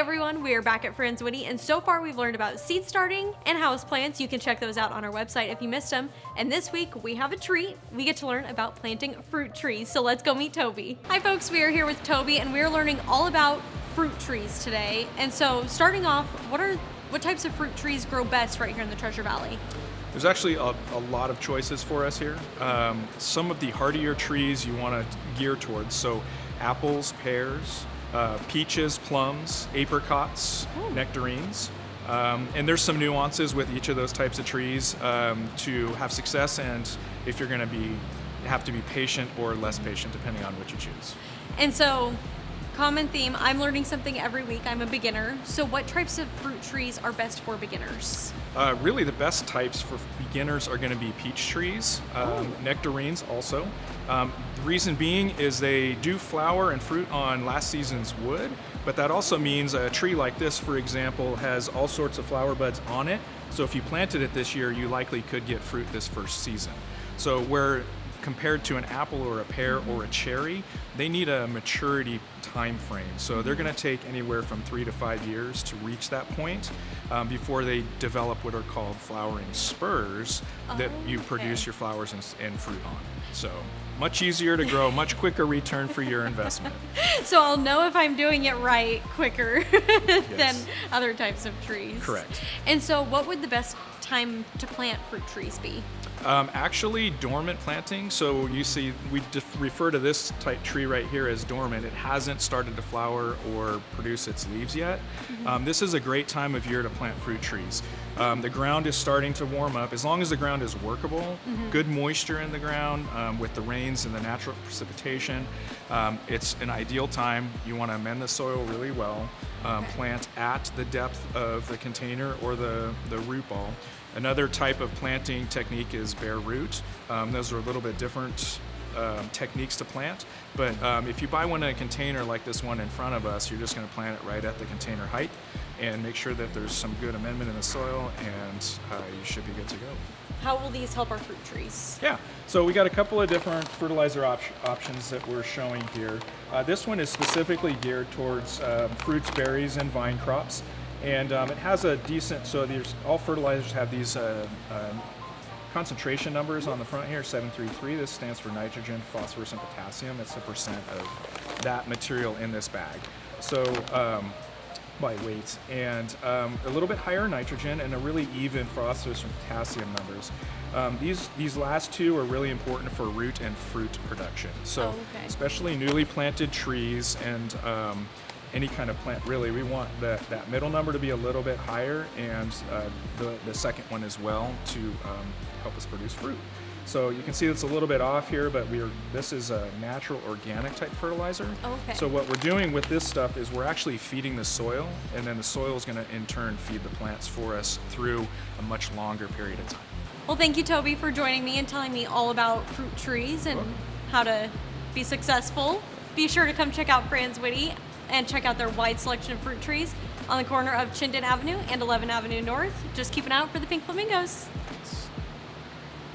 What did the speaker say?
everyone, we are back at Friends Witty, and so far we've learned about seed starting and house plants. You can check those out on our website if you missed them. And this week we have a treat. We get to learn about planting fruit trees. So let's go meet Toby. Hi folks, we are here with Toby and we're learning all about fruit trees today. And so starting off, what types of fruit trees grow best right here in the Treasure Valley? There's actually a lot of choices for us here. Some of the hardier trees you want to gear towards, so apples, pears, peaches, plums, apricots, nectarines. And there's some nuances with each of those types of trees to have success, and if you're going to have to be patient or less patient depending on what you choose. And so, common theme, I'm learning something every week. I'm a beginner. So what types of fruit trees are best for beginners? Really the best types for beginners are going to be peach trees, nectarines also. The reason being is they do flower and fruit on last season's wood, but that also means a tree like this, for example, has all sorts of flower buds on it. So if you planted it this year, you likely could get fruit this first season. So where compared to an apple or a pear or a cherry, they need a maturity time frame. So they're going to take anywhere from 3 to 5 years to reach that point before they develop what are called flowering spurs that you produce your flowers and fruit on. So much easier to grow, much quicker return for your investment. So I'll know if I'm doing it right quicker than other types of trees. Correct. And so what would the best time to plant fruit trees be? Actually, dormant planting. So you see, we refer to this type tree right here as dormant. It hasn't started to flower or produce its leaves yet. This is a great time of year to plant fruit trees. The ground is starting to warm up. As long as the ground is workable, good moisture in the ground with the rains and the natural precipitation, it's an ideal time. You want to amend the soil really well, plant at the depth of the container or the root ball. Another type of planting technique is bare root. Those are a little bit different techniques to plant, but if you buy one in a container like this one in front of us, you're just going to plant it right at the container height and make sure that there's some good amendment in the soil, and you should be good to go. How will these help our fruit trees? Yeah, so we got a couple of different fertilizer options that we're showing here. This one is specifically geared towards fruits, berries, and vine crops. And it has a decent, so all fertilizers have these concentration numbers on the front here, 733. This stands for nitrogen, phosphorus, and potassium. It's the percent of that material in this bag. So by weight, and a little bit higher nitrogen and a really even phosphorus and potassium numbers. These last two are really important for root and fruit production. So especially newly planted trees and any kind of plant, really, we want that middle number to be a little bit higher, and the second one as well to help us produce fruit. So you can see it's a little bit off here, but this is a natural organic type fertilizer. So what we're doing with this stuff is we're actually feeding the soil, and then the soil is going to in turn feed the plants for us through a much longer period of time. Well, thank you, Toby, for joining me and telling me all about fruit trees and how to be successful. Be sure to come check out Friends Witty and check out their wide selection of fruit trees on the corner of Chinden Avenue and 11th Avenue North. Just keep an eye out for the pink flamingos.